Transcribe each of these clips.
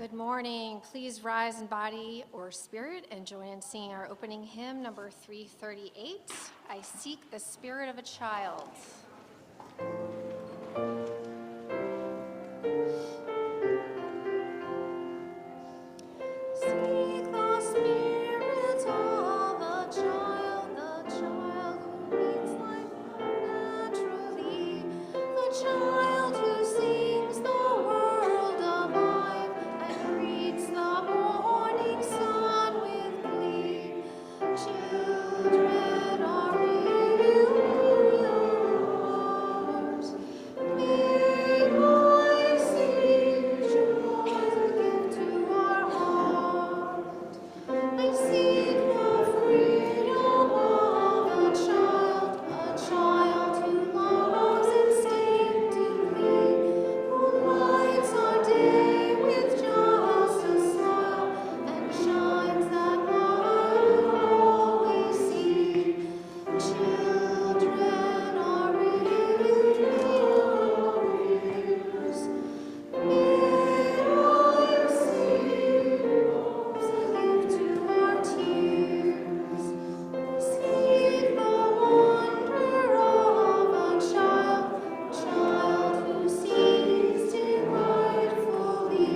Good morning. Please rise in body or spirit and join in singing our opening hymn, number 338, I Seek the Spirit of a Child. Seek the spirit of a child, the child who leads life naturally, the child who sings the world alive and greets the morning sun with glee. Children are really yours. May I see joy give to our heart. I seek the freedom of a child who loves instinctively, who lights our day with just a smile and shines that light all we see. Children are really yours. May I see hopes and give to our tears. Seek the wonder of a child who sees delightfully.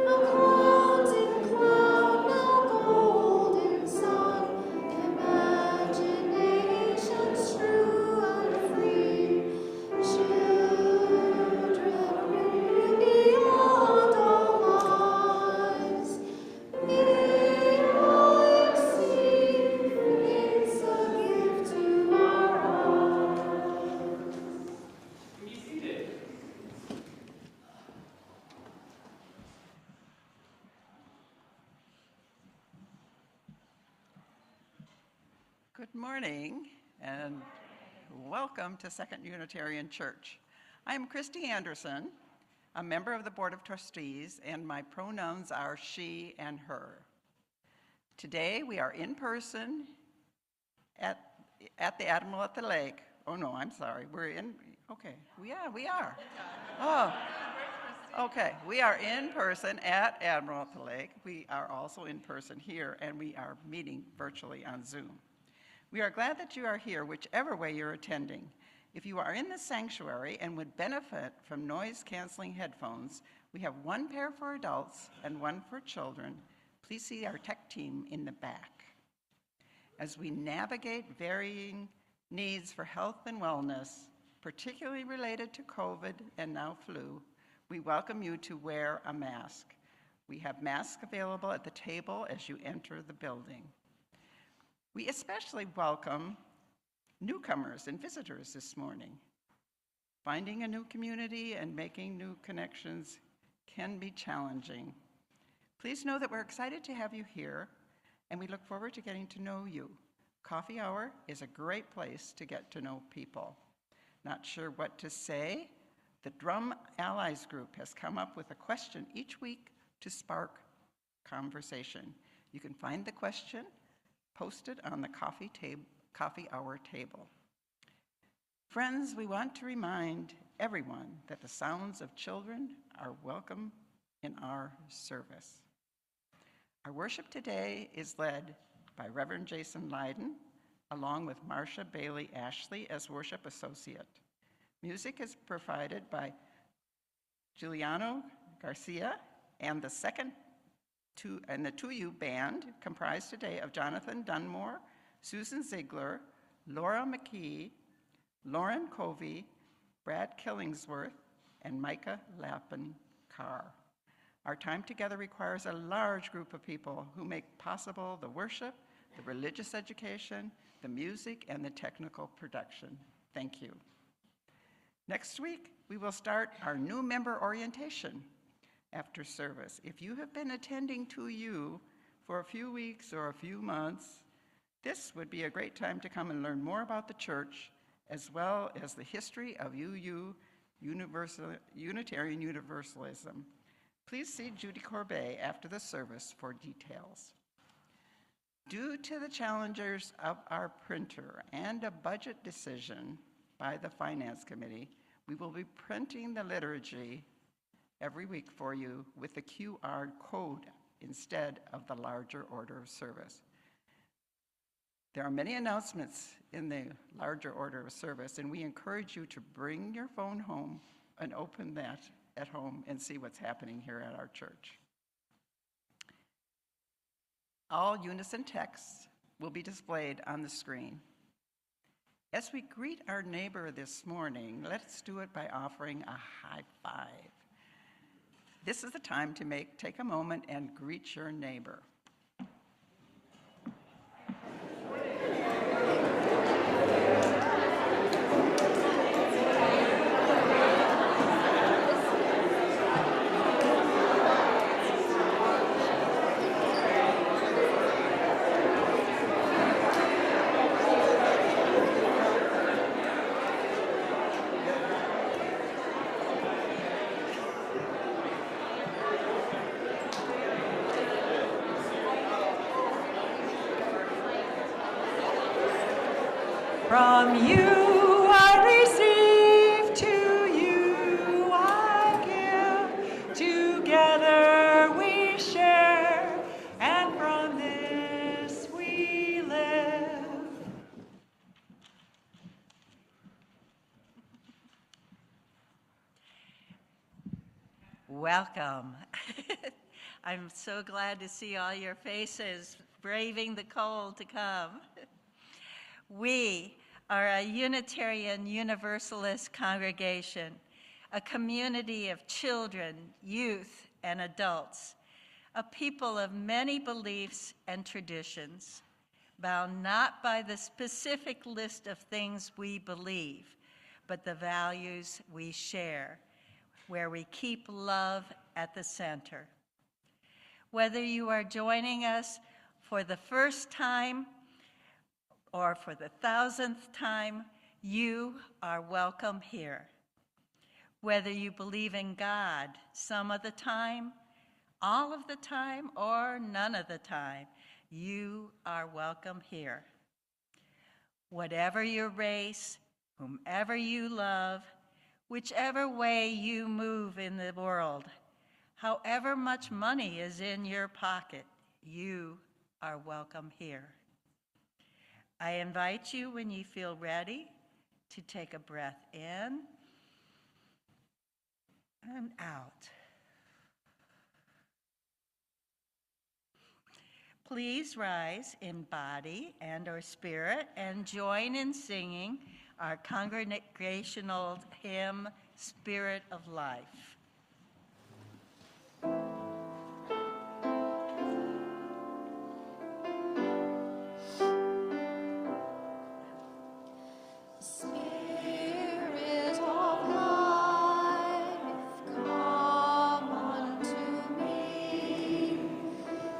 Now clouds in cloud, now golden sun, imaginations true and free. Children beyond all lies. May I see it's a gift to our hearts. Be seated. Good morning and welcome to Second Unitarian Church. I'm Christy Anderson, a member of the Board of Trustees, and my pronouns are she and her. Today we are in person at the Admiral at the Lake. Oh no, I'm sorry, we are. Oh, okay, we are in person at Admiral at the Lake. We are also in person here, and we are meeting virtually on Zoom. We are glad that you are here, whichever way you're attending. If you are in the sanctuary and would benefit from noise-canceling headphones, we have one pair for adults and one for children. Please see our tech team in the back. As we navigate varying needs for health and wellness, particularly related to COVID and now flu, we welcome you to wear a mask. We have masks available at the table as you enter the building. We especially welcome newcomers and visitors this morning. Finding a new community and making new connections can be challenging. Please know that we're excited to have you here, and we look forward to getting to know you. Coffee hour is a great place to get to know people. Not sure what to say? The Drum Allies group has come up with a question each week to spark conversation. You can find the question posted on the coffee hour table. Friends, we want to remind everyone that the sounds of children are welcome in our service. Our worship today is led by Reverend Jason Lydon, along with Marcia Bailey Ashley as worship associate. Music is provided by Giuliano Garcia and the 2U band, comprised today of Jonathan Dunmore, Susan Ziegler, Laura McKee, Lauren Covey, Brad Killingsworth, and Micah Lappin-Carr. Our time together requires a large group of people who make possible the worship, the religious education, the music, and the technical production. Thank you. Next week, we will start our new member orientation after service. If you have been attending 2U for a few weeks or a few months, this would be a great time to come and learn more about the church, as well as the history of Unitarian Universalism. Please see Judy Corbet after the service for details. Due to the challenges of our printer and a budget decision by the Finance Committee, we will be printing the liturgy every week for you with the QR code instead of the larger order of service. There are many announcements in the larger order of service, and we encourage you to bring your phone home and open that at home and see what's happening here at our church. All unison texts will be displayed on the screen. As we greet our neighbor this morning, let's do it by offering a high five. This is the time to take a moment and greet your neighbor. From you I receive, to you I give. Together we share, and from this we live. Welcome. I'm so glad to see all your faces braving the cold to come. We are a Unitarian Universalist congregation, a community of children, youth, and adults, a people of many beliefs and traditions, bound not by the specific list of things we believe, but the values we share, where we keep love at the center. Whether you are joining us for the first time or for the 1000th time, you are welcome here. Whether you believe in God some of the time, all of the time, or none of the time, you are welcome here. Whatever your race, whomever you love, whichever way you move in the world, however much money is in your pocket, you are welcome here. I invite you, when you feel ready, to take a breath in and out. Please rise in body and/or spirit and join in singing our congregational hymn, Spirit of Life. Spirit of life, come unto me.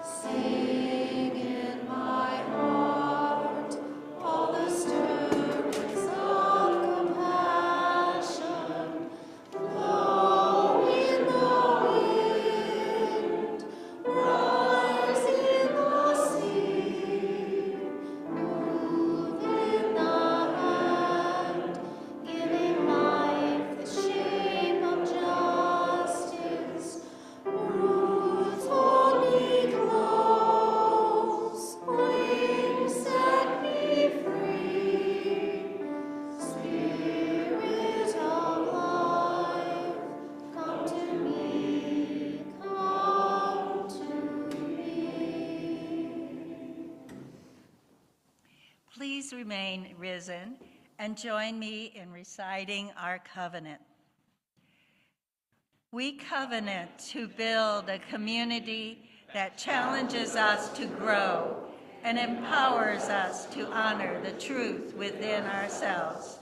Sing in my heart all the stirrings of compassion. Blow in the wind, rise in the sea, move in the hand, giving life the shape of justice. Roots hold me close, wings set me free. Spirit of life, come to me, come to me. Please remain risen and join me in reciting our covenant. We covenant to build a community that challenges us to grow and empowers us to honor the truth within ourselves.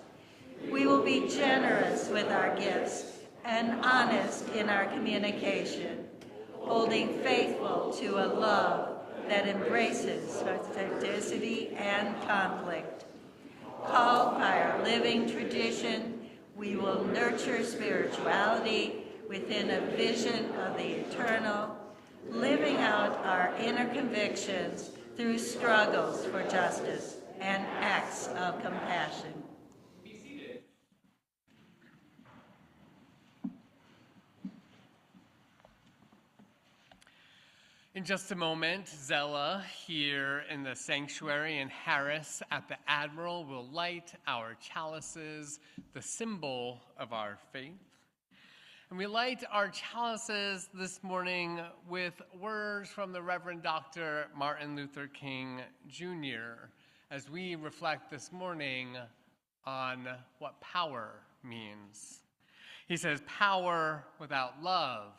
We will be generous with our gifts and honest in our communication, holding faithful to a love that embraces authenticity and conflict. Called by our living tradition, we will nurture spirituality within a vision of the eternal, living out our inner convictions through struggles for justice and acts of compassion. Be seated. In just a moment, Zella here in the sanctuary and Harris at the Admiral will light our chalices, the symbol of our faith. And we light our chalices this morning with words from the Reverend Dr. Martin Luther King Jr. as we reflect this morning on what power means. He says, "Power without love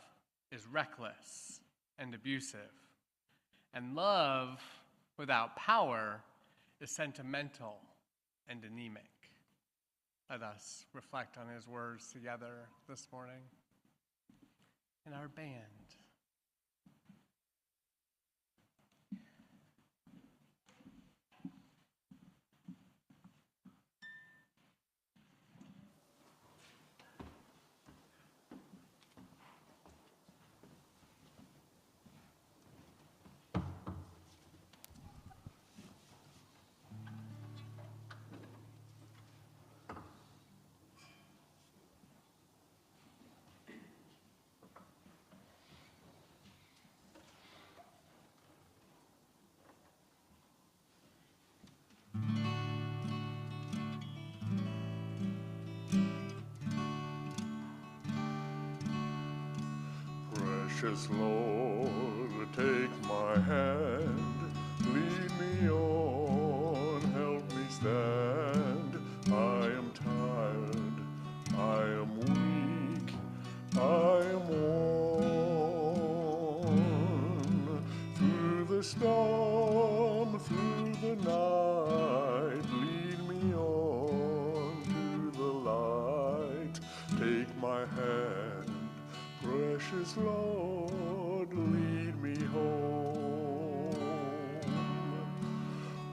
is reckless and abusive, and love without power is sentimental and anemic." Let us reflect on his words together this morning. In our band. Precious Lord, take my hand, lead me on, help me stand. I am tired, I am weak, I am worn. Through the storm, through the night, lead me on to the light. Take my hand, precious Lord, lead me home.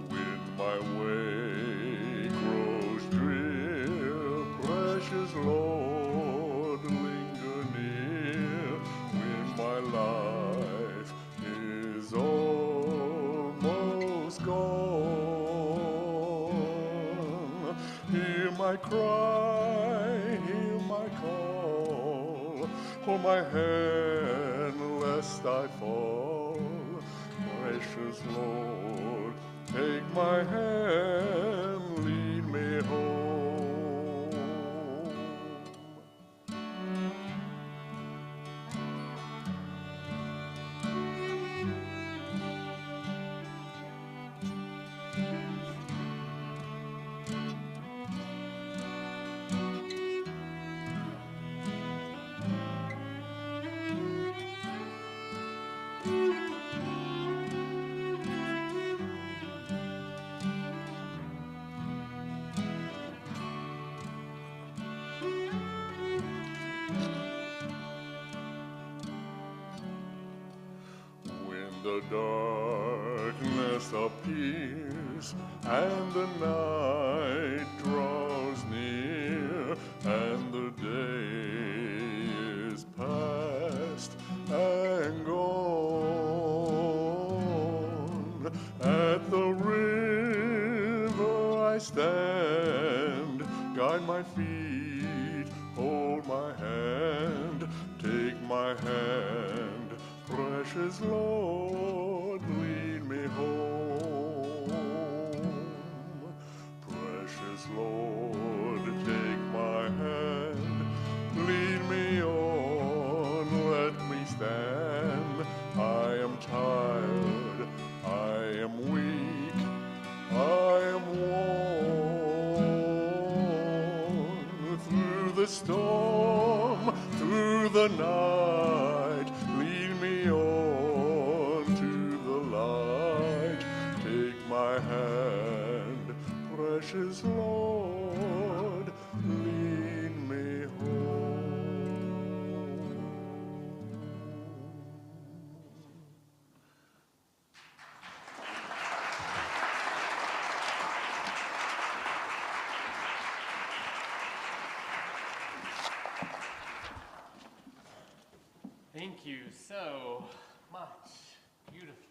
When my way grows drear, precious Lord, linger near. When my life is almost gone, hear my cry, hear my call. Hold my hand lest I fall. Precious Lord, take my hand, lead me home. The darkness appears and the night draws near and the day is past and gone. At the river I stand, guide my feet, hold my hand, take my hand. Precious Lord, lead me home. Precious Lord, take my hand, lead me on, let me stand. I am tired, I am weak, I am worn. Through the storm, through the night, lead me on to the light. Take my hand, precious Lord, lead me home. Thank you so much. Beautiful.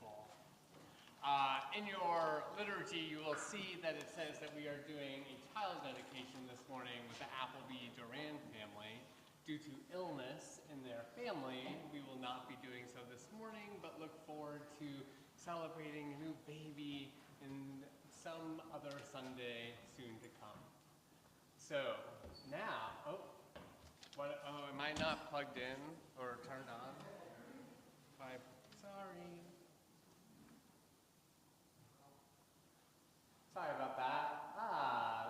In your liturgy, you will see that it says that we are doing a child dedication this morning with the Appleby Duran family. due to illness in their family, we will not be doing so this morning, but look forward to celebrating a new baby in some other Sunday soon to come. So now, am I not plugged in or turned on? Sorry about that.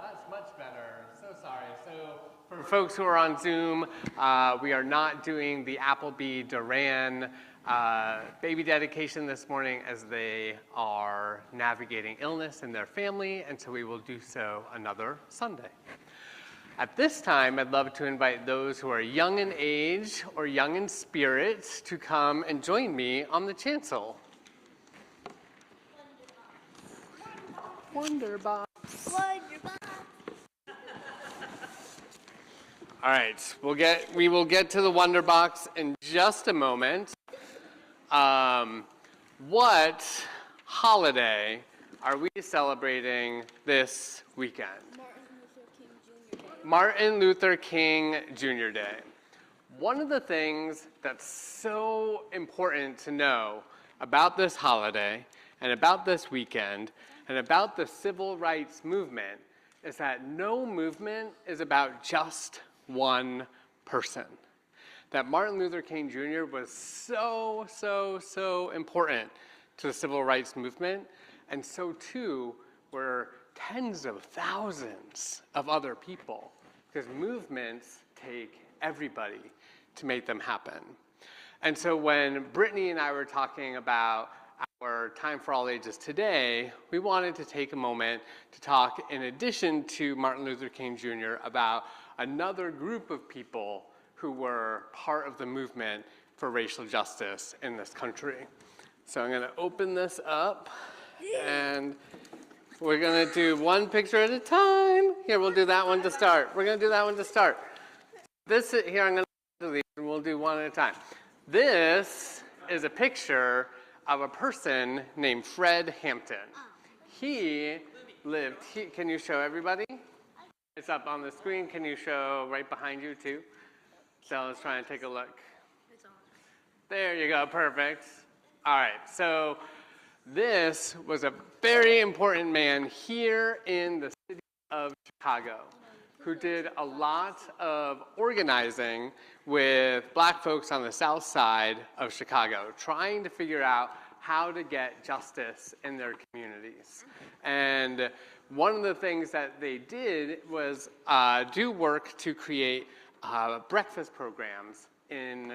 That's much better. So sorry. So for folks who are on Zoom, we are not doing the Appleby Duran baby dedication this morning as they are navigating illness in their family, and so we will do so another Sunday. At this time, I'd love to invite those who are young in age or young in spirit to come and join me on the chancel. Wonderbox. All right, we will get to the Wonderbox in just a moment. What holiday are we celebrating this weekend? Martin Luther King Jr. Day. One of the things that's so important to know about this holiday and about this weekend and about the civil rights movement is that no movement is about just one person. That Martin Luther King Jr. was so important to the civil rights movement, and so too were tens of thousands of other people, because movements take everybody to make them happen. And so when Brittany and I were talking about our Time for All Ages today, we wanted to take a moment to talk, in addition to Martin Luther King Jr., about another group of people who were part of the movement for racial justice in this country. So I'm going to open this up, and we're going to do one picture at a time. Here, we'll do that one to start. We're going to do that one to start. Here, I'm going to delete, and we'll do one at a time. This is a picture of a person named Fred Hampton. He lived, can you show everybody? It's up on the screen. Can you show right behind you, too? So let's try and take a look. It's on. There you go, perfect. All right, so this was a very important man here in the city of Chicago who did a lot of organizing with black folks on the south side of Chicago, trying to figure out how to get justice in their communities. And one of the things that they did was do work to create breakfast programs in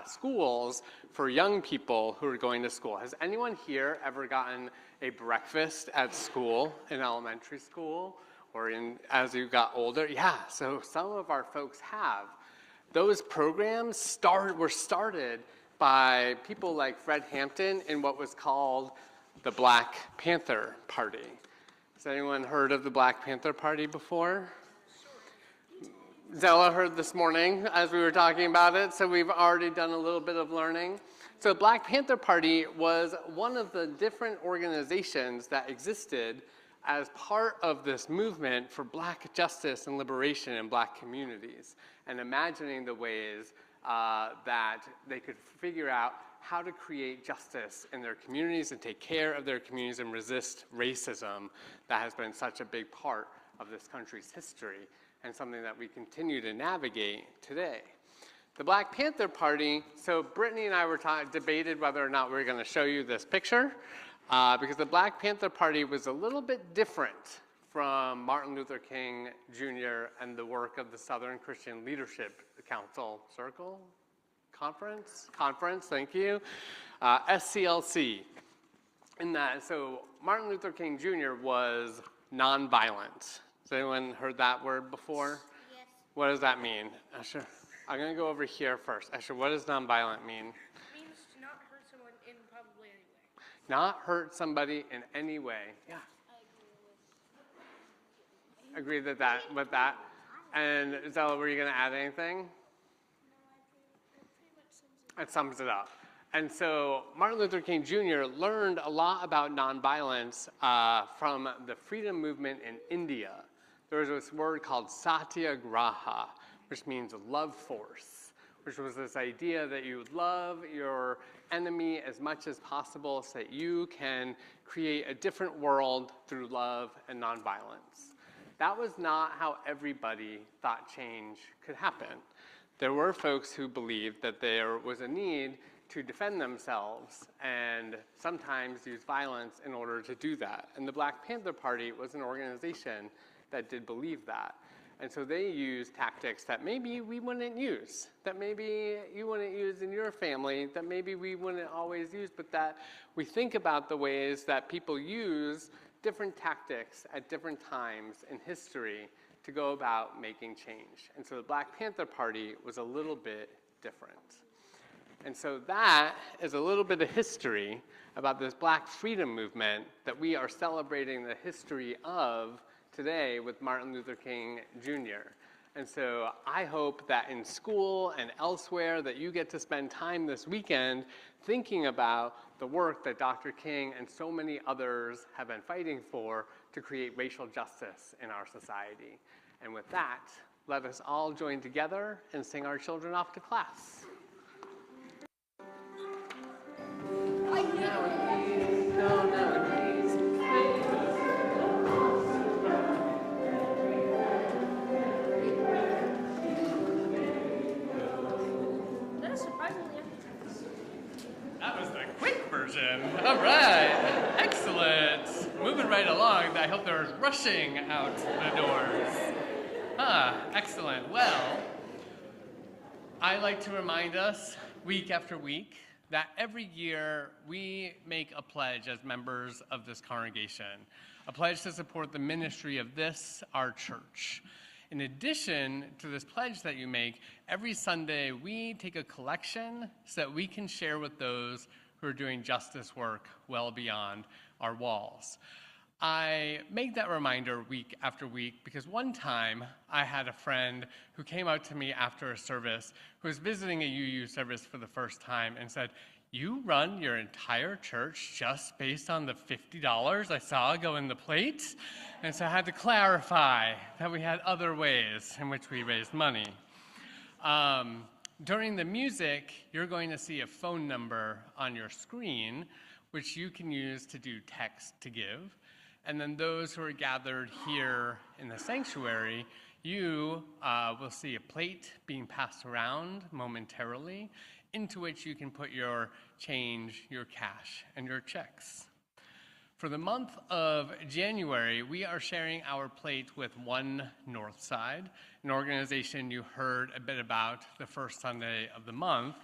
schools for young people who are going to school. Has anyone here ever gotten a breakfast at school, in elementary school, or as you got older? Yeah, so some of our folks have. Those programs were started by people like Fred Hampton in what was called the Black Panther Party. Has anyone heard of the Black Panther Party before? Zella heard this morning as we were talking about it, so we've already done a little bit of learning. So Black Panther Party was one of the different organizations that existed as part of this movement for black justice and liberation in black communities, and imagining the ways that they could figure out how to create justice in their communities and take care of their communities and resist racism that has been such a big part of this country's history and something that we continue to navigate today. The Black Panther Party, so Brittany and I were debated whether or not we were going to show you this picture, because the Black Panther Party was a little bit different from Martin Luther King Jr. and the work of the Southern Christian Leadership Council Conference, thank you, SCLC. In that, so Martin Luther King Jr. was nonviolent. Has anyone heard that word before? Yes. What does that mean? Asher, I'm going to go over here first. Asher, what does nonviolent mean? It means to not hurt someone in probably any way. Not hurt somebody in any way. Yeah. Agree with that. And Zella, were you going to add anything? No, that pretty much sums it up. It sums it up. And so Martin Luther King Jr. learned a lot about nonviolence from the freedom movement in India. There was this word called satyagraha, which means love force, which was this idea that you love your enemy as much as possible so that you can create a different world through love and nonviolence. That was not how everybody thought change could happen. There were folks who believed that there was a need to defend themselves and sometimes use violence in order to do that. And the Black Panther Party was an organization that did believe that. And so they used tactics that maybe we wouldn't use, that maybe you wouldn't use in your family, that maybe we wouldn't always use, but that we think about the ways that people use different tactics at different times in history to go about making change. And so the Black Panther Party was a little bit different. And so that is a little bit of history about this Black freedom movement that we are celebrating the history of today with Martin Luther King Jr. And so I hope that in school and elsewhere that you get to spend time this weekend thinking about the work that Dr. King and so many others have been fighting for to create racial justice in our society. And with that, let us all join together and sing our children off to class. That was the quick version. All right, excellent. Moving right along. I hope they're rushing out the doors. Excellent. Well, I like to remind us week after week that every year we make a pledge as members of this congregation, a pledge to support the ministry of this, our church. In addition to this pledge that you make, every Sunday we take a collection so that we can share with those who are doing justice work well beyond our walls. I make that reminder week after week because one time I had a friend who came out to me after a service who was visiting a UU service for the first time and said, "You run your entire church just based on the $50 I saw go in the plate?" And so I had to clarify that we had other ways in which we raised money. During the music, you're going to see a phone number on your screen, which you can use to do text to give. And then those who are gathered here in the sanctuary, you will see a plate being passed around momentarily into which you can put your change, your cash, and your checks. For the month of January, we are sharing our plate with One Northside, an organization you heard a bit about the first Sunday of the month.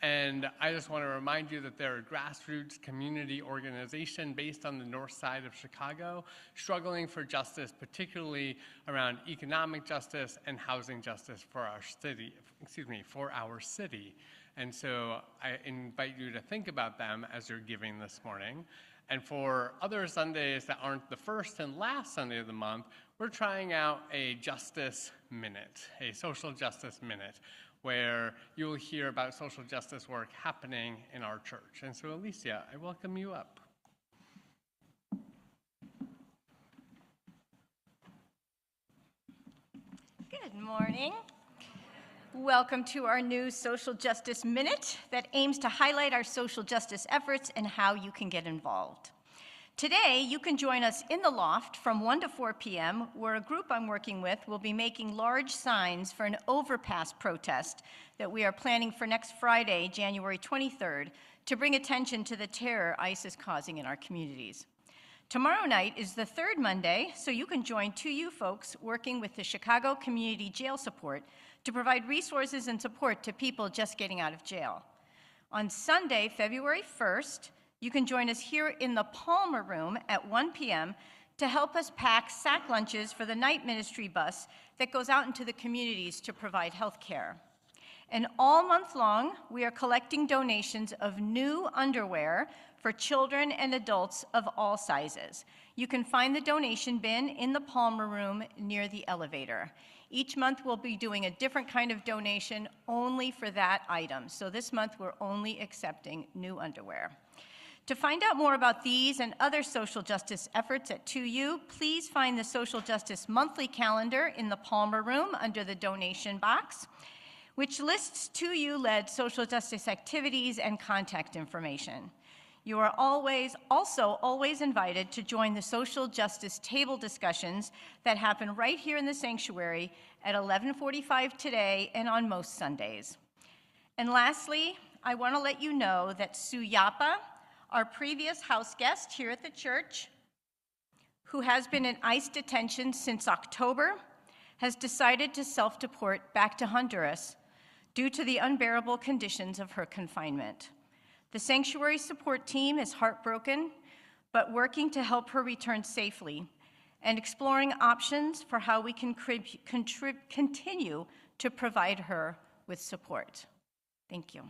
And I just want to remind you that they're a grassroots community organization based on the north side of Chicago, struggling for justice, particularly around economic justice and housing justice for our city. And so I invite you to think about them as you're giving this morning. And for other Sundays that aren't the first and last Sunday of the month, we're trying out a justice minute, a social justice minute, where you'll hear about social justice work happening in our church. And so, Alicia, I welcome you up. Good morning. Welcome to our new Social Justice Minute that aims to highlight our social justice efforts and how you can get involved. Today, you can join us in the loft from 1 to 4 p.m., where a group I'm working with will be making large signs for an overpass protest that we are planning for next Friday, January 23rd, to bring attention to the terror ICE is causing in our communities. Tomorrow night is the third Monday, so you can join 2U folks working with the Chicago Community Jail Support to provide resources and support to people just getting out of jail. On Sunday, February 1st, you can join us here in the Palmer Room at 1 p.m. to help us pack sack lunches for the night ministry bus that goes out into the communities to provide health care. And all month long, we are collecting donations of new underwear for children and adults of all sizes. You can find the donation bin in the Palmer Room near the elevator. Each month we'll be doing a different kind of donation only for that item. So this month we're only accepting new underwear. To find out more about these and other social justice efforts at 2U, please find the Social Justice Monthly Calendar in the Palmer Room under the donation box, which lists 2U-led social justice activities and contact information. You are also always invited to join the social justice table discussions that happen right here in the sanctuary at 11:45 today and on most Sundays. And lastly, I want to let you know that Sue Yapa, our previous house guest here at the church, who has been in ICE detention since October, has decided to self-deport back to Honduras due to the unbearable conditions of her confinement. The sanctuary support team is heartbroken, but working to help her return safely and exploring options for how we can continue to provide her with support. Thank you.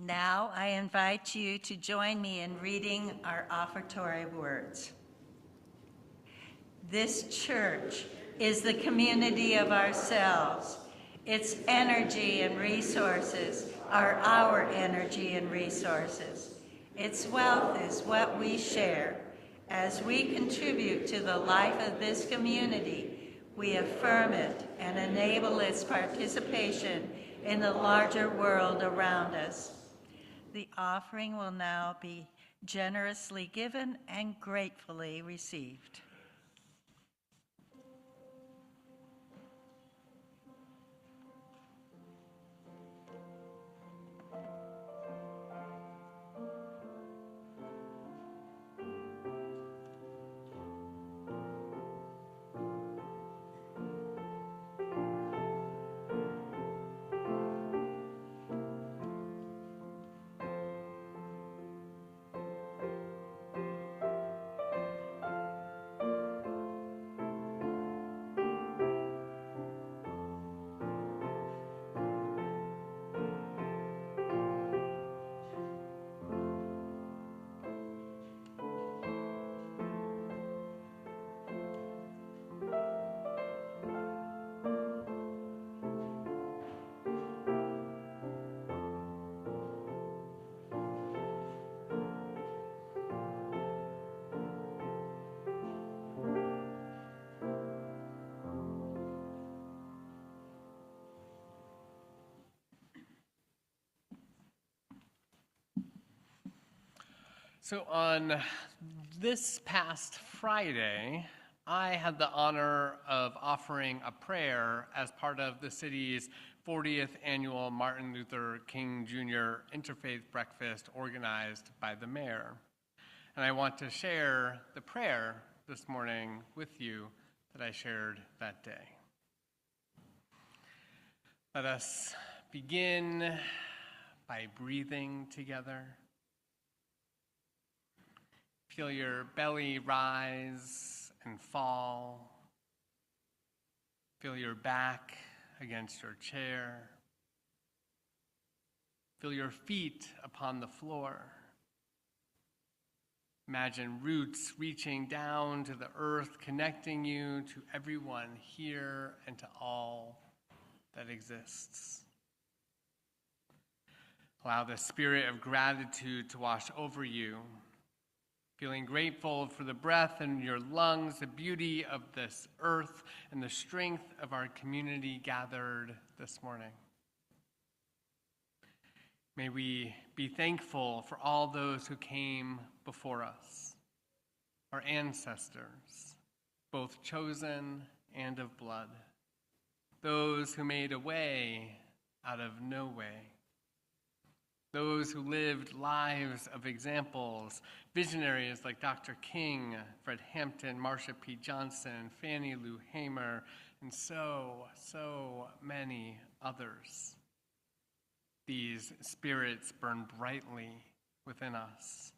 Now I invite you to join me in reading our offertory words. This church is the community of ourselves. Its energy and resources are our energy and resources. Its wealth is what we share. As we contribute to the life of this community, we affirm it and enable its participation in the larger world around us. The offering will now be generously given and gratefully received. So on this past Friday, I had the honor of offering a prayer as part of the city's 40th annual Martin Luther King Jr. Interfaith Breakfast organized by the mayor. And I want to share the prayer this morning with you that I shared that day. Let us begin by breathing together. Feel your belly rise and fall. Feel your back against your chair. Feel your feet upon the floor. Imagine roots reaching down to the earth, connecting you to everyone here and to all that exists. Allow the spirit of gratitude to wash over you, feeling grateful for the breath in your lungs, the beauty of this earth, and the strength of our community gathered this morning. May we be thankful for all those who came before us, our ancestors, both chosen and of blood, those who made a way out of no way, those who lived lives of examples, visionaries like Dr. King, Fred Hampton, Marsha P. Johnson, Fannie Lou Hamer, and so many others. These spirits burn brightly within us.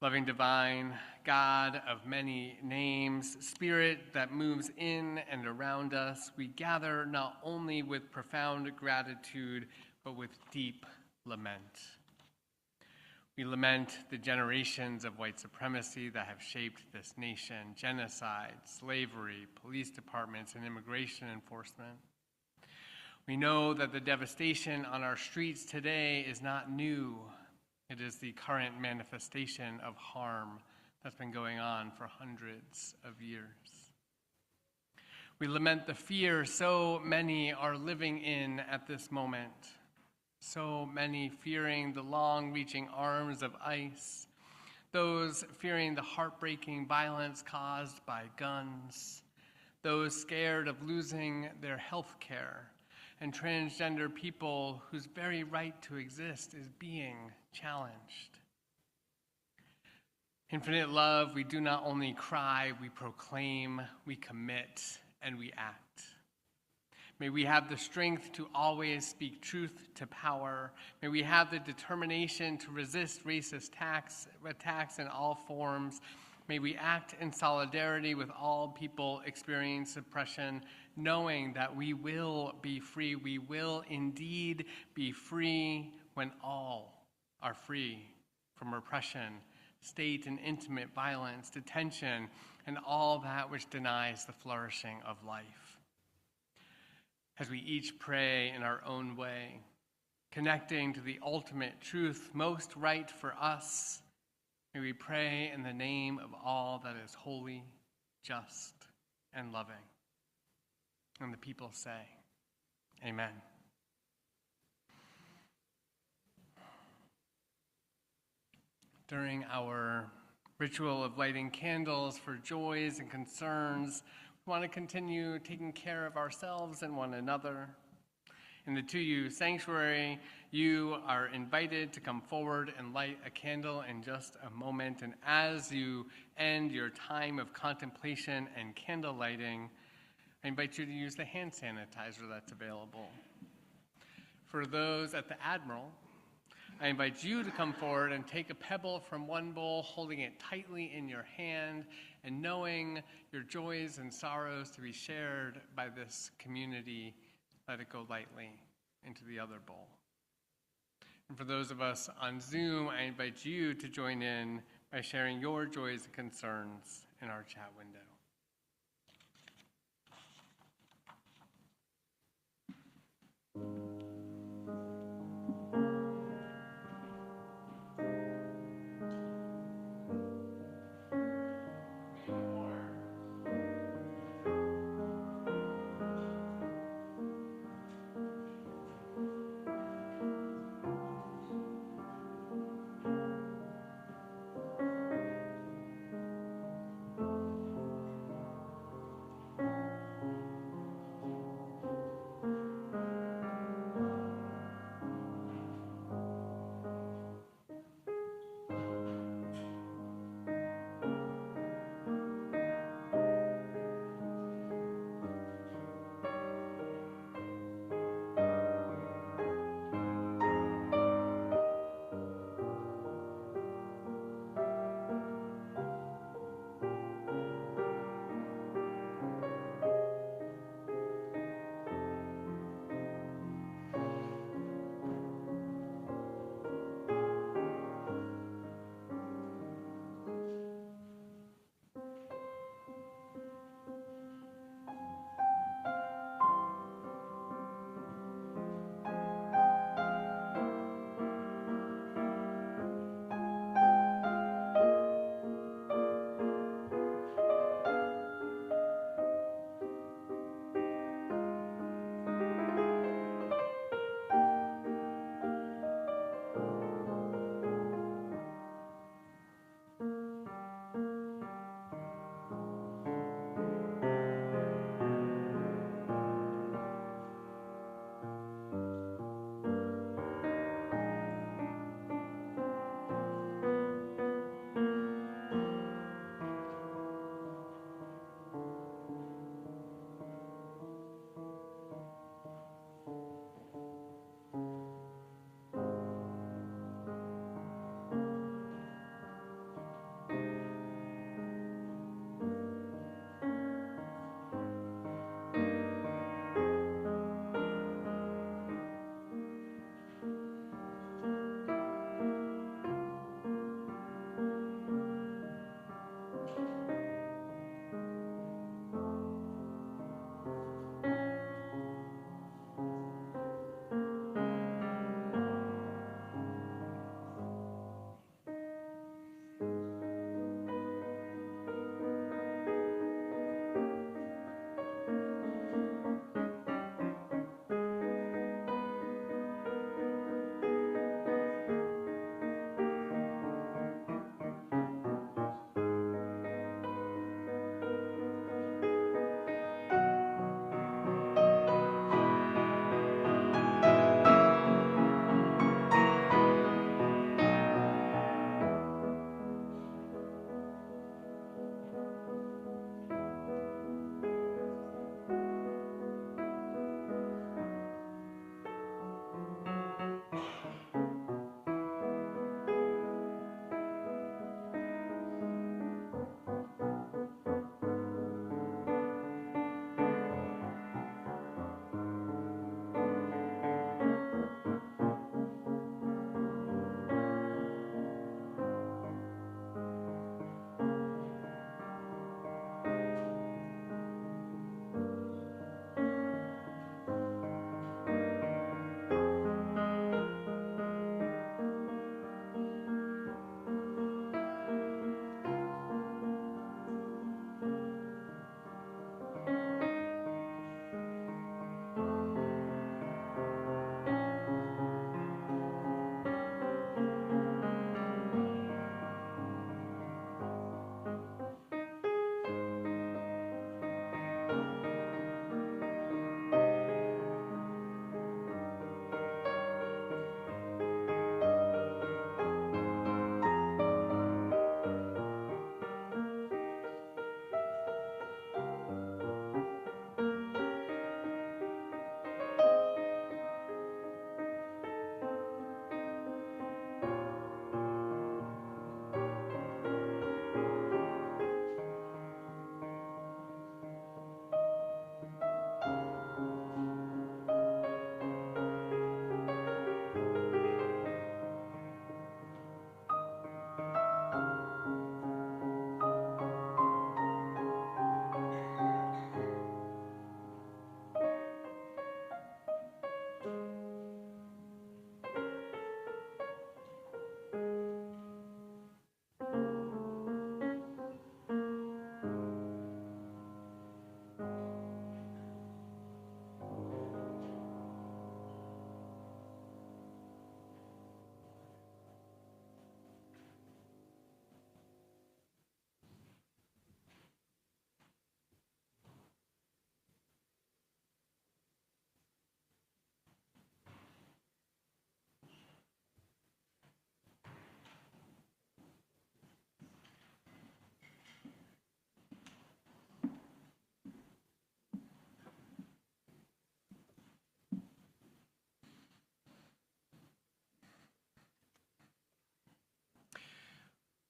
Loving divine God of many names, Spirit that moves in and around us, we gather not only with profound gratitude, but with deep lament. We lament the generations of white supremacy that have shaped this nation: genocide, slavery, police departments, and immigration enforcement. We know that the devastation on our streets today is not new. It is the current manifestation of harm that's been going on for hundreds of years. We lament the fear so many are living in at this moment. So many fearing the long-reaching arms of ICE, those fearing the heartbreaking violence caused by guns, those scared of losing their health care, and transgender people whose very right to exist is being challenged. Infinite love, we do not only cry, we proclaim, we commit, and we act. May we have the strength to always speak truth to power. May we have the determination to resist racist attacks in all forms. May we act in solidarity with all people experiencing suppression, knowing that we will be free. We will indeed be free when all are free from repression, state and intimate violence, detention, and all that which denies the flourishing of life. As we each pray in our own way, connecting to the ultimate truth most right for us, may we pray in the name of all that is holy, just, and loving. And the people say, Amen. During our ritual of lighting candles for joys and concerns, we want to continue taking care of ourselves and one another. In the 2U sanctuary, you are invited to come forward and light a candle in just a moment. And as you end your time of contemplation and candle lighting, I invite you to use the hand sanitizer that's available. For those at the Admiral, I invite you to come forward and take a pebble from one bowl, holding it tightly in your hand and knowing your joys and sorrows to be shared by this community. Let it go lightly into the other bowl. And for those of us on Zoom, I invite you to join in by sharing your joys and concerns in our chat window.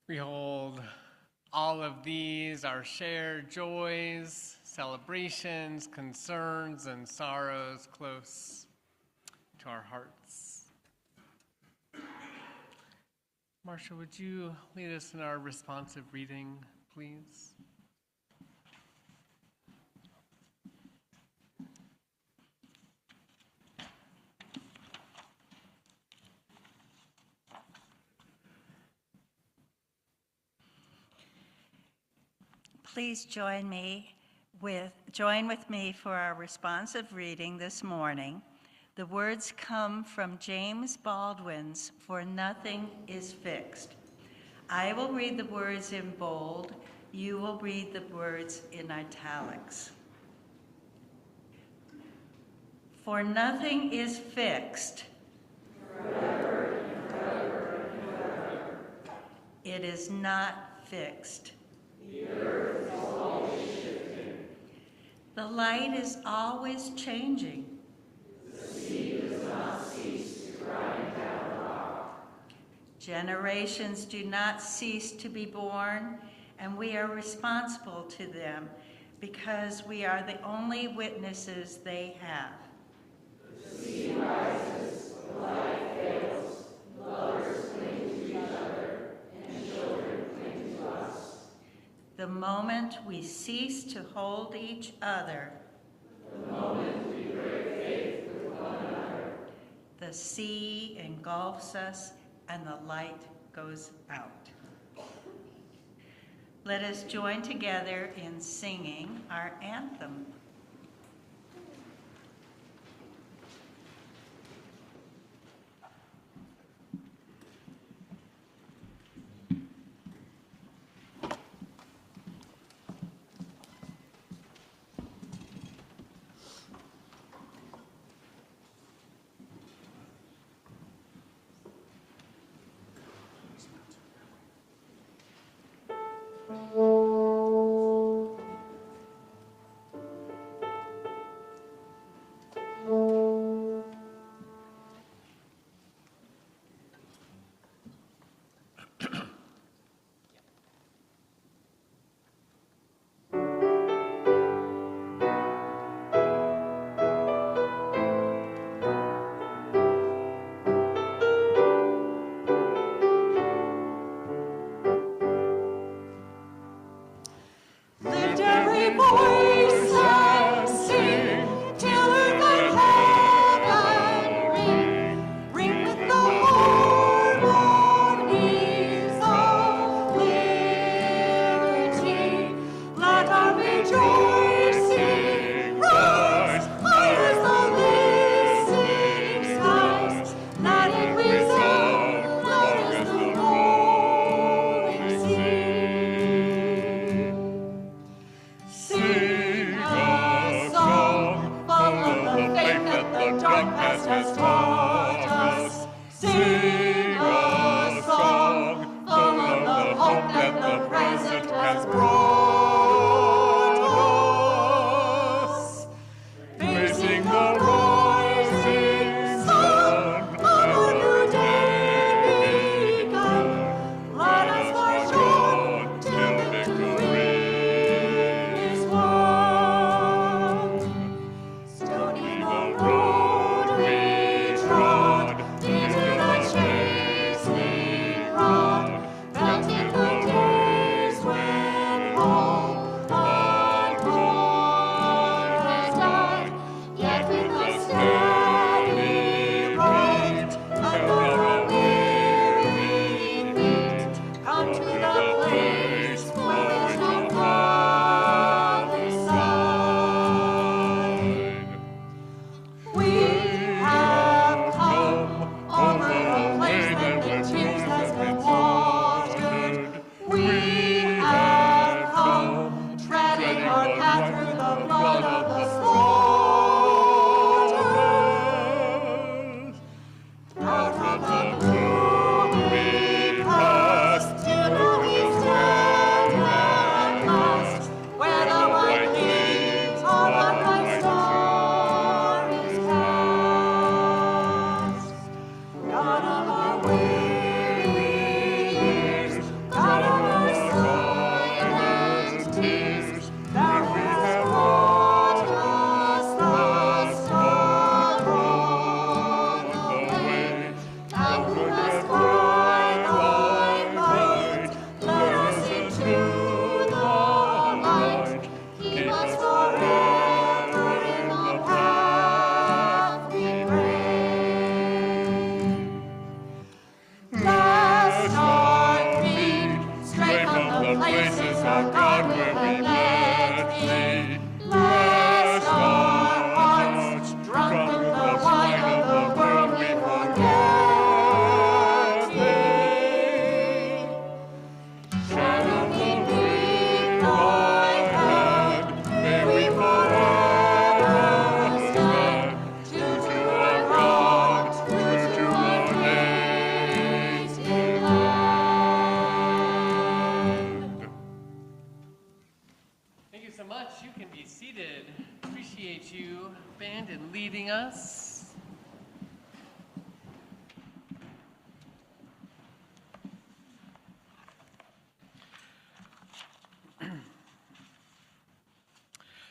We hold all of these, our shared joys, celebrations, concerns, and sorrows close to our hearts. Marcia, would you lead us in our responsive reading, please? Please join with me for our responsive reading this morning. The words come from James Baldwin's "For Nothing is Fixed." I will read the words in bold. You will read the words in italics. For nothing is fixed. Forever and forever and forever. It is not fixed. The earth is always shifting. The light is always changing. The sea does not cease to grind down rock. Generations do not cease to be born, and we are responsible to them because we are the only witnesses they have. The sea rises, the light fails, lovers cling to each other, and children cling to us. The moment we cease to hold each other, the moment we break faith with one another, the sea engulfs us and the light goes out. Let us join together in singing our anthem. We have come bless our God when we bless thee. Bless our hearts, drunk with the wine of the world, we forget thee. Shout of the ring, thy hand, may we forever stand. True to our God, true to our native land. Thank you so much. You can be seated. Appreciate you, band, in leading us.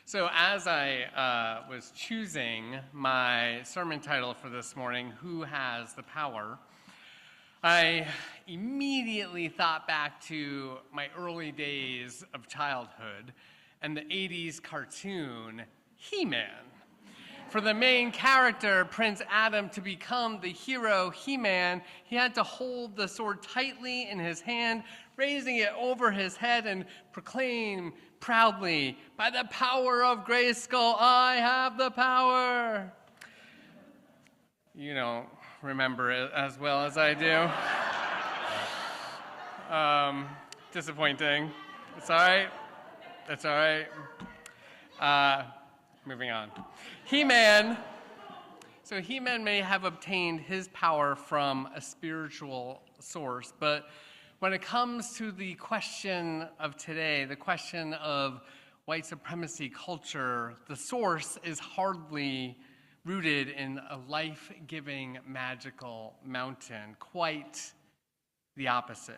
So as I was choosing my sermon title for this morning, Who Has the Power?, I immediately thought back to my early days of childhood and the 80s cartoon, He-Man. For the main character, Prince Adam, to become the hero He-Man, he had to hold the sword tightly in his hand, raising it over his head and proclaim proudly, "By the power of Grayskull, I have the power." You don't remember it as well as I do. Disappointing. It's all right. It's all right. Moving on. He-Man. So He-Man may have obtained his power from a spiritual source, but when it comes to the question of today, the question of white supremacy culture, the source is hardly rooted in a life-giving magical mountain, quite the opposite.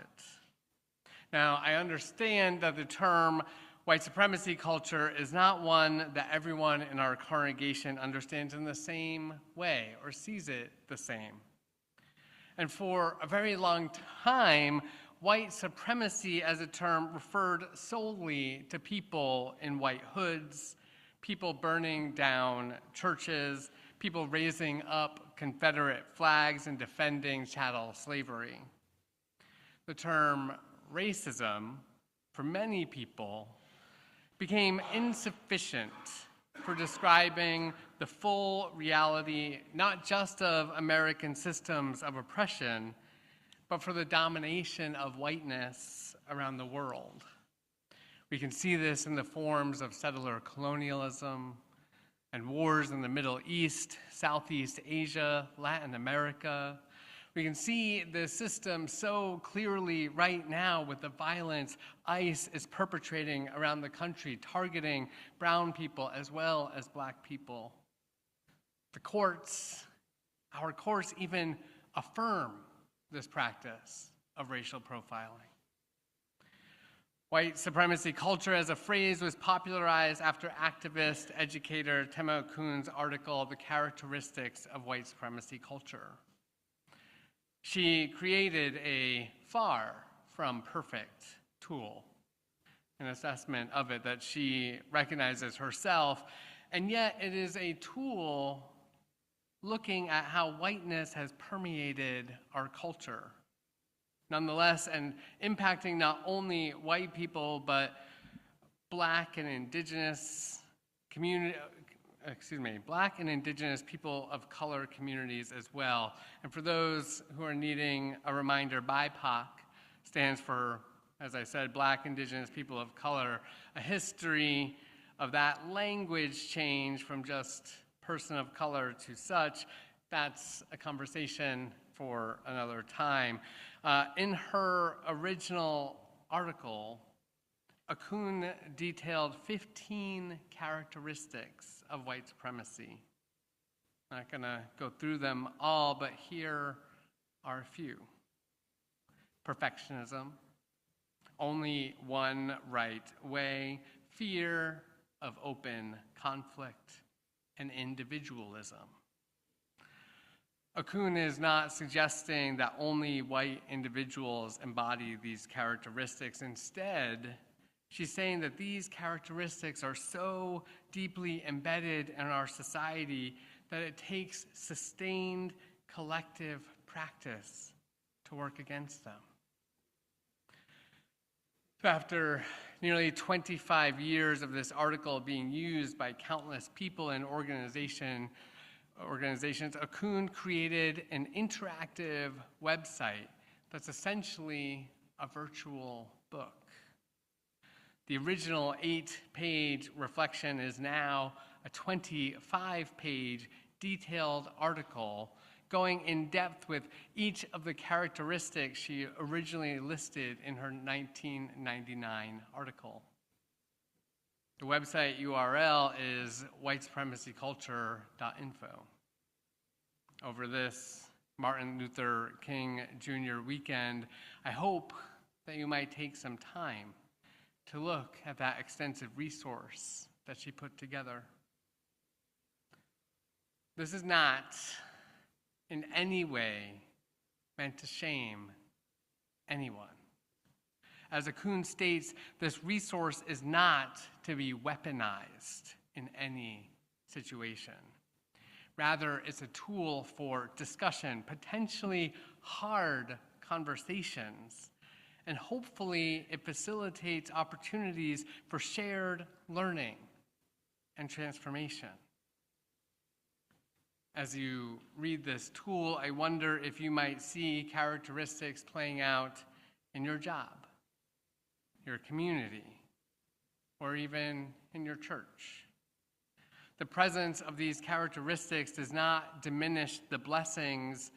Now, I understand that the term white supremacy culture is not one that everyone in our congregation understands in the same way or sees it the same. And for a very long time, white supremacy as a term referred solely to people in white hoods, people burning down churches, people raising up Confederate flags and defending chattel slavery. The term racism, for many people, became insufficient for describing the full reality, not just of American systems of oppression, but for the domination of whiteness around the world. We can see this in the forms of settler colonialism and wars in the Middle East, Southeast Asia, Latin America. We can see the system so clearly right now with the violence ICE is perpetrating around the country, targeting brown people as well as black people. The courts, our courts even affirm this practice of racial profiling. White supremacy culture as a phrase was popularized after activist, educator Tema Okune's article, The Characteristics of White Supremacy Culture. She created a far from perfect tool, an assessment of it that she recognizes herself, and yet it is a tool looking at how whiteness has permeated our culture. Nonetheless, and impacting not only white people, but black and indigenous people of color communities as well. And for those who are needing a reminder, BIPOC stands for, as I said, Black, Indigenous, People of Color, a history of that language change from just person of color to such. That's a conversation for another time. In her original article, Okune detailed 15 characteristics of white supremacy. I'm not going to go through them all, but here are a few. Perfectionism, only one right way, fear of open conflict, and individualism. Okune is not suggesting that only white individuals embody these characteristics. Instead, she's saying that these characteristics are so deeply embedded in our society that it takes sustained collective practice to work against them. So after nearly 25 years of this article being used by countless people and organizations, Akun created an interactive website that's essentially a virtual book. The original 8-page reflection is now a 25-page detailed article going in depth with each of the characteristics she originally listed in her 1999 article. The website URL is whitesupremacyculture.info. Over this Martin Luther King Jr. weekend, I hope that you might take some time to look at that extensive resource that she put together. This is not in any way meant to shame anyone. As Akun states, this resource is not to be weaponized in any situation. Rather, it's a tool for discussion, potentially hard conversations, and hopefully it facilitates opportunities for shared learning and transformation. As you read this tool, I wonder if you might see characteristics playing out in your job, your community, or even in your church. The presence of these characteristics does not diminish the blessings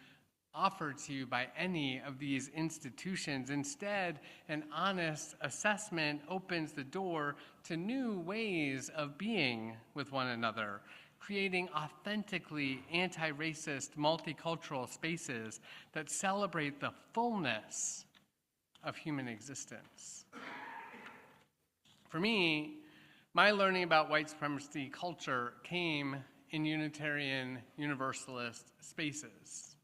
offered to you by any of these institutions. Instead, an honest assessment opens the door to new ways of being with one another, creating authentically anti-racist, multicultural spaces that celebrate the fullness of human existence. For me, my learning about white supremacy culture came in Unitarian Universalist spaces.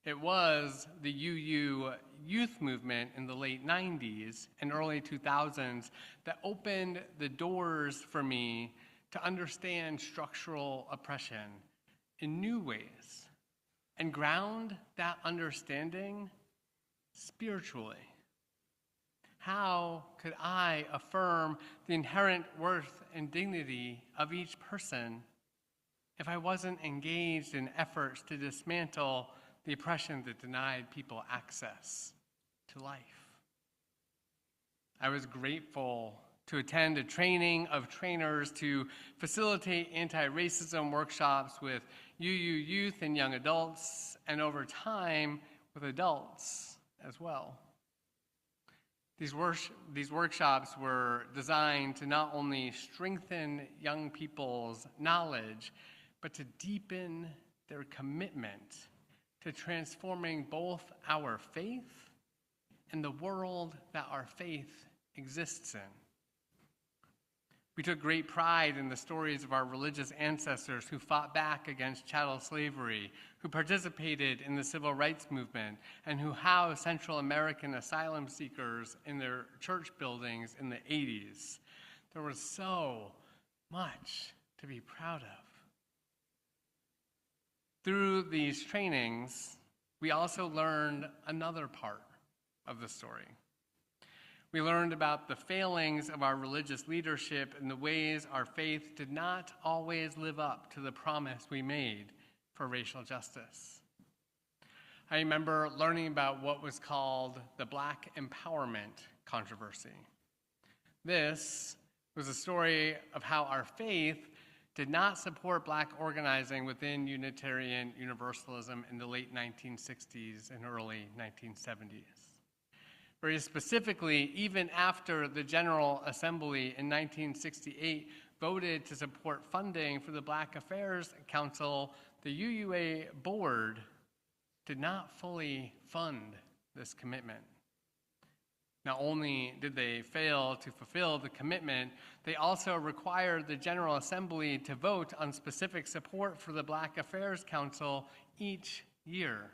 It was the UU youth movement in the late 90s and early 2000s that opened the doors for me to understand structural oppression in new ways and ground that understanding spiritually. How could I affirm the inherent worth and dignity of each person if I wasn't engaged in efforts to dismantle the oppression that denied people access to life? I was grateful to attend a training of trainers to facilitate anti-racism workshops with UU youth and young adults, and over time with adults as well. These workshops were designed to not only strengthen young people's knowledge, but to deepen their commitment to transforming both our faith and the world that our faith exists in. We took great pride in the stories of our religious ancestors who fought back against chattel slavery, who participated in the civil rights movement, and who housed Central American asylum seekers in their church buildings in the 80s. There was so much to be proud of. Through these trainings, we also learned another part of the story. We learned about the failings of our religious leadership and the ways our faith did not always live up to the promise we made for racial justice. I remember learning about what was called the Black Empowerment controversy. This was a story of how our faith did not support Black organizing within Unitarian Universalism in the late 1960s and early 1970s. Very specifically, even after the General Assembly in 1968 voted to support funding for the Black Affairs Council, the UUA board did not fully fund this commitment. Not only did they fail to fulfill the commitment, they also required the General Assembly to vote on specific support for the Black Affairs Council each year,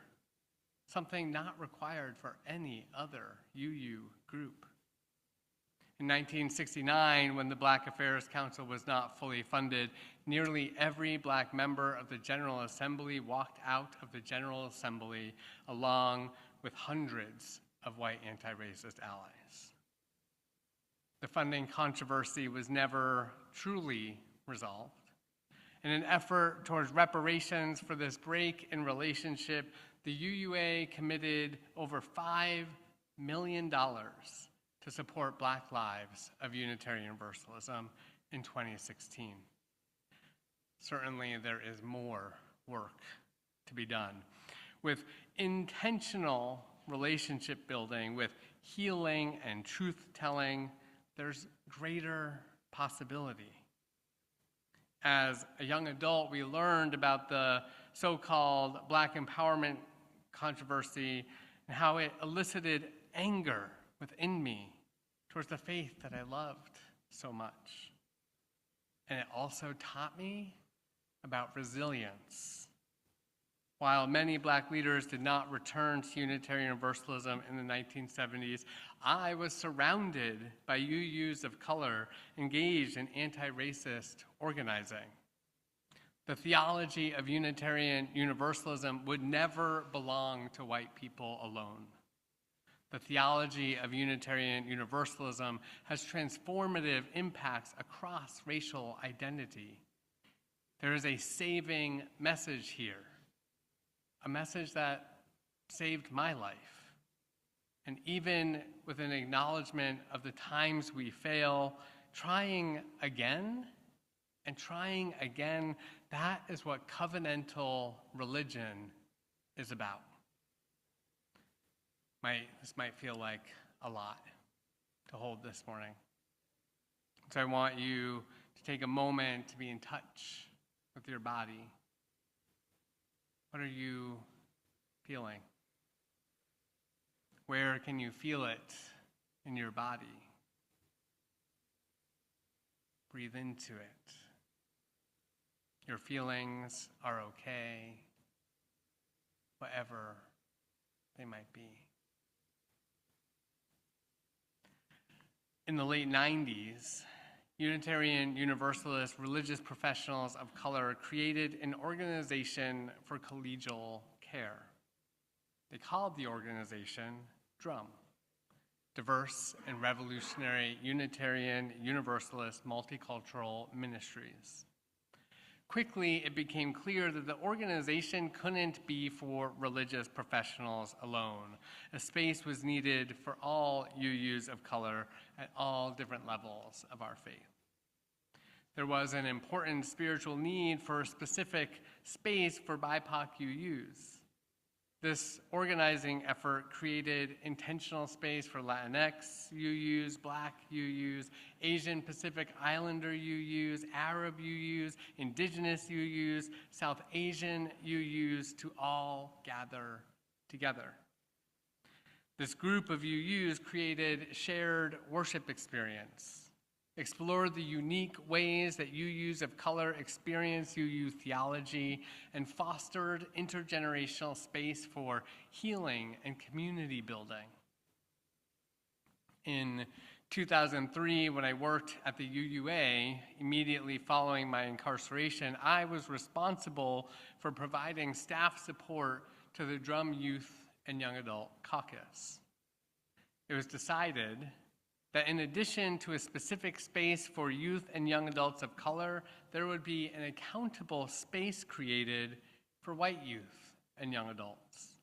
something not required for any other UU group. In 1969, when the Black Affairs Council was not fully funded, nearly every Black member of the General Assembly walked out of the General Assembly along with hundreds of white anti-racist allies. The funding controversy was never truly resolved. In an effort towards reparations for this break in relationship, the UUA committed over $5 million to support Black lives of Unitarian Universalism in 2016. Certainly, there is more work to be done. With intentional relationship building, with healing and truth-telling, there's greater possibility. As a young adult, we learned about the so-called Black empowerment controversy and how it elicited anger within me towards the faith that I loved so much. And it also taught me about resilience. While many Black leaders did not return to Unitarian Universalism in the 1970s, I was surrounded by UUs of color engaged in anti-racist organizing. The theology of Unitarian Universalism would never belong to white people alone. The theology of Unitarian Universalism has transformative impacts across racial identity. There is a saving message here, a message that saved my life. And even with an acknowledgement of the times we fail, trying again and trying again, that is what covenantal religion is about. This might feel like a lot to hold this morning. So I want you to take a moment to be in touch with your body. What are you feeling? Where can you feel it in your body? Breathe into it. Your feelings are okay, whatever they might be. In the late 90s, Unitarian Universalist religious professionals of color created an organization for collegial care. They called the organization DRUM, Diverse and Revolutionary Unitarian Universalist Multicultural Ministries. Quickly, it became clear that the organization couldn't be for religious professionals alone. A space was needed for all UUs of color at all different levels of our faith. There was an important spiritual need for a specific space for BIPOC UUs. This organizing effort created intentional space for Latinx UUs, Black UUs, Asian Pacific Islander UUs, Arab UUs, Indigenous UUs, South Asian UUs to all gather together. This group of UUs created shared worship experience, explored the unique ways that UUs of color experience UU theology, and fostered intergenerational space for healing and community building. In 2003, when I worked at the UUA, immediately following my incarceration, I was responsible for providing staff support to the DRUM Youth and Young Adult Caucus. It was decided that in addition to a specific space for youth and young adults of color, there would be an accountable space created for white youth and young adults.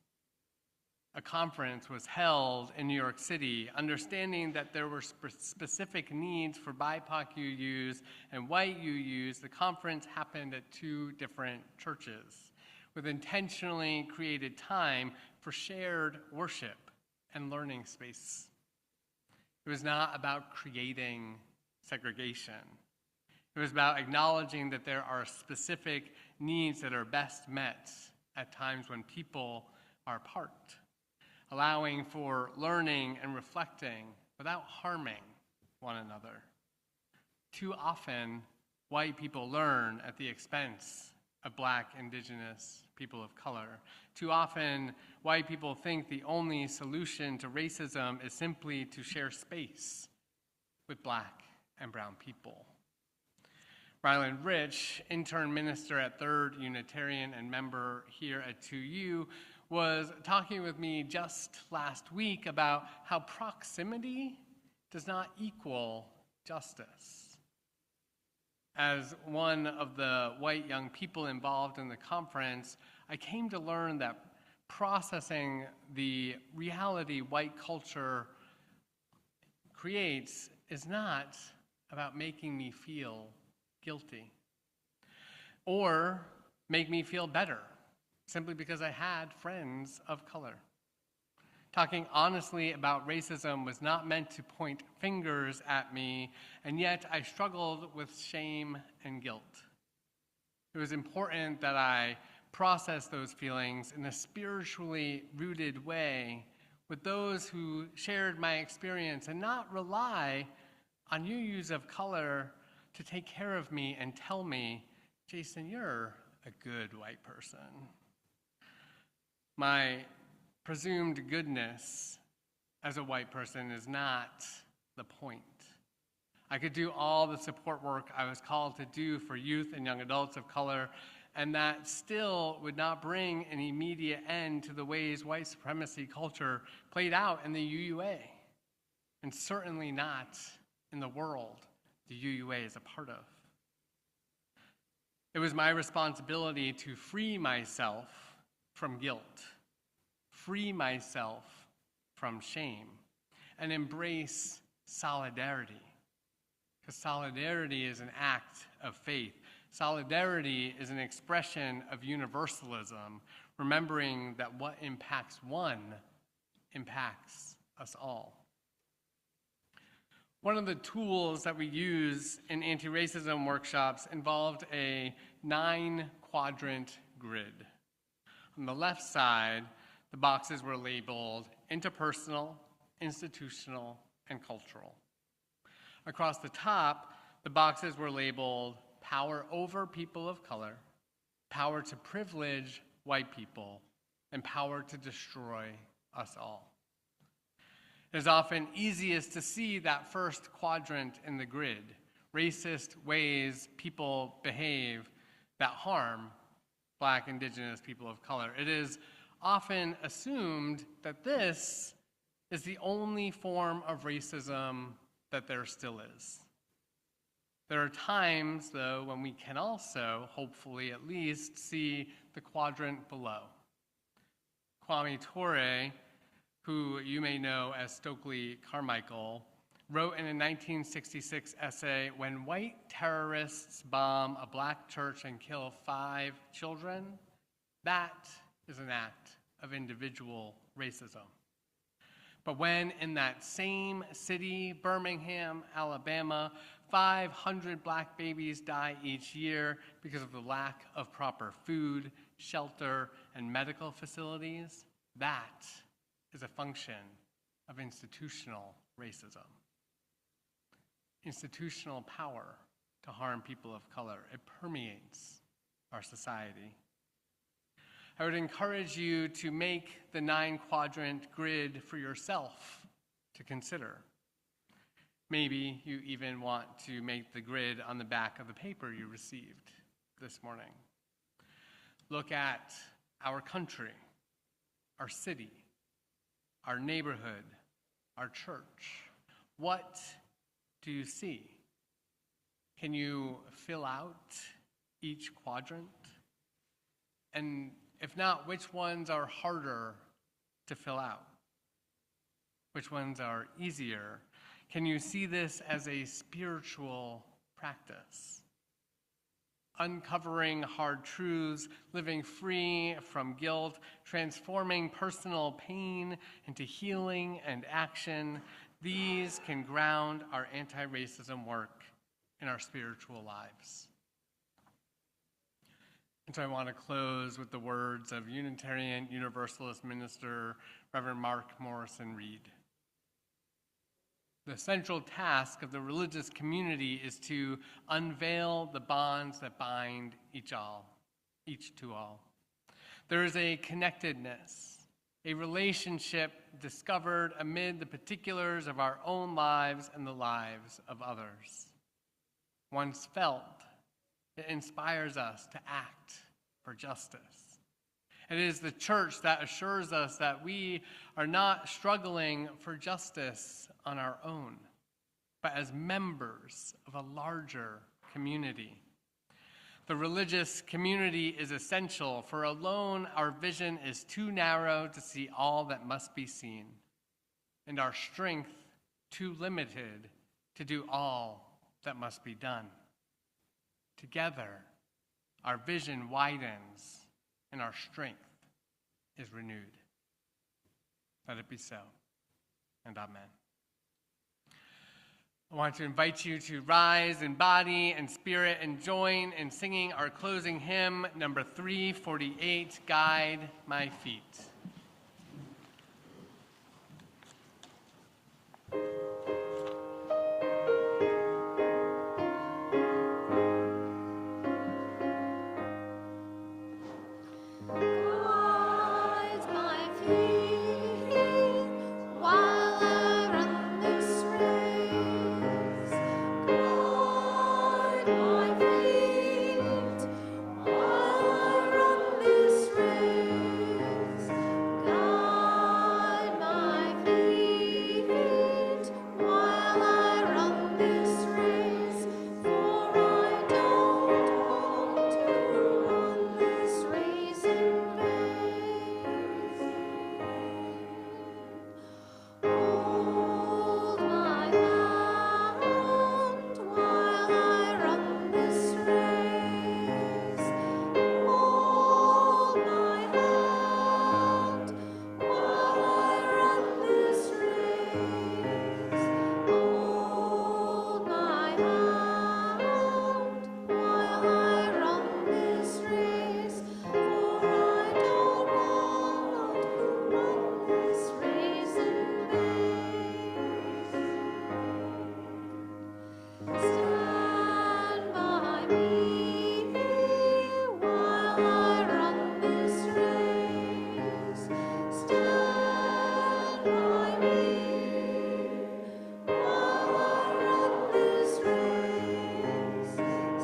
A conference was held in New York City, understanding that there were specific needs for BIPOC UUs and white UUs. The conference happened at two different churches, with intentionally created time for shared worship and learning space. It was not about creating segregation. It was about acknowledging that there are specific needs that are best met at times when people are apart, allowing for learning and reflecting without harming one another. Too often, white people learn at the expense of Black, Indigenous people of color. Too often, white people think the only solution to racism is simply to share space with Black and brown people. Ryland Rich, intern minister at Third Unitarian and member here at 2U, was talking with me just last week about how proximity does not equal justice. As one of the white young people involved in the conference, I came to learn that processing the reality white culture creates is not about making me feel guilty or make me feel better simply because I had friends of color. Talking honestly about racism was not meant to point fingers at me, and yet I struggled with shame and guilt. It was important that I process those feelings in a spiritually rooted way with those who shared my experience and not rely on UUs of color to take care of me and tell me, Jason, you're a good white person. My presumed goodness as a white person is not the point. I could do all the support work I was called to do for youth and young adults of color, and that still would not bring an immediate end to the ways white supremacy culture played out in the UUA, and certainly not in the world the UUA is a part of. It was my responsibility to free myself from guilt, free myself from shame, and embrace solidarity. Because solidarity is an act of faith. Solidarity is an expression of universalism, remembering that what impacts one impacts us all. One of the tools that we use in anti-racism workshops involved a 9-quadrant grid. On the left side, the boxes were labeled interpersonal, institutional, and cultural. Across the top, the boxes were labeled power over people of color, power to privilege white people, and power to destroy us all. It is often easiest to see that first quadrant in the grid, racist ways people behave that harm Black, Indigenous people of color. It is often assumed that this is the only form of racism that there still is. There are times, though, when we can also, hopefully at least, see the quadrant below. Kwame Ture, who you may know as Stokely Carmichael, wrote in a 1966 essay, "When white terrorists bomb a Black church and kill 5 children, that is an act of individual racism. But when in that same city, Birmingham, Alabama, 500 Black babies die each year because of the lack of proper food, shelter, and medical facilities, that is a function of institutional racism. Institutional power to harm people of color. It permeates our society. I would encourage you to make the 9-quadrant grid for yourself to consider. Maybe you even want to make the grid on the back of the paper you received this morning. Look at our country, our city, our neighborhood, our church. What do you see? Can you fill out each quadrant? And if not, which ones are harder to fill out? Which ones are easier? Can you see this as a spiritual practice? Uncovering hard truths, living free from guilt, transforming personal pain into healing and action. These can ground our anti-racism work in our spiritual lives. And so I want to close with the words of Unitarian Universalist minister Reverend Mark Morrison Reed. The central task of the religious community is to unveil the bonds that bind each to all. There is a connectedness, a relationship discovered amid the particulars of our own lives and the lives of others. Once felt, it inspires us to act for justice. It is the church that assures us that we are not struggling for justice on our own. but as members of a larger community. The religious community is essential, for alone our vision is too narrow to see all that must be seen, and our strength too limited to do all that must be done. Together, our vision widens and our strength is renewed. Let it be so, and amen. I want to invite you to rise in body and spirit and join in singing our closing hymn, number 348, Guide My Feet. Guide my feet while I run this race. Guide my feet while I run this race. Guide my feet while I run this race. For I don't want to run this race in vain. Hold my hand while I run this race. Hold my hand while I run this race. Hold my hand while I run this race. For I don't want to run this race in vain. Stand by me while I run this race. Stand by me while I run this race.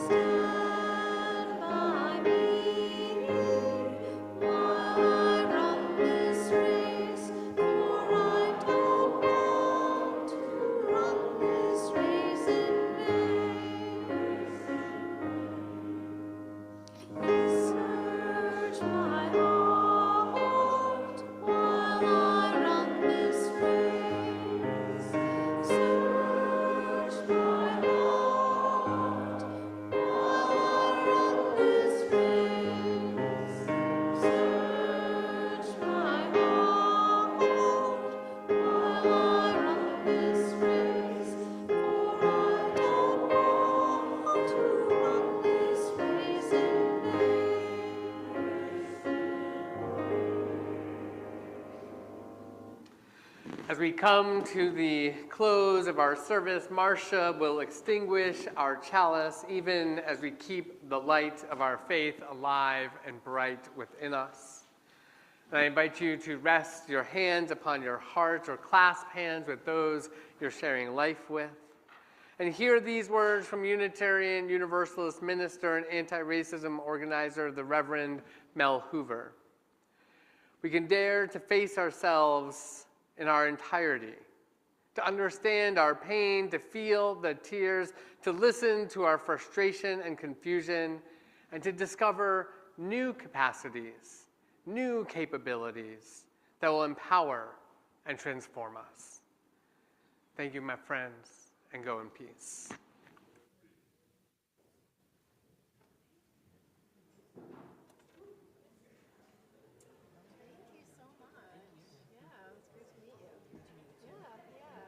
Stand by me while I run this race. For I don't want to run this race in vain. Search my heart while I run this race. Search my heart while I run this race. Search my heart while I run this race. For I don't want to run this race in vain. As we come to the close of our service, Marcia will extinguish our chalice, even as we keep the light of our faith alive and bright within us. And I invite you to rest your hands upon your heart or clasp hands with those you're sharing life with. And hear these words from Unitarian Universalist minister and anti-racism organizer, the Reverend Mel Hoover. We can dare to face ourselves in our entirety, to understand our pain, to feel the tears, to listen to our frustration and confusion, and to discover new capacities, new capabilities that will empower and transform us. Thank you, my friends, and go in peace.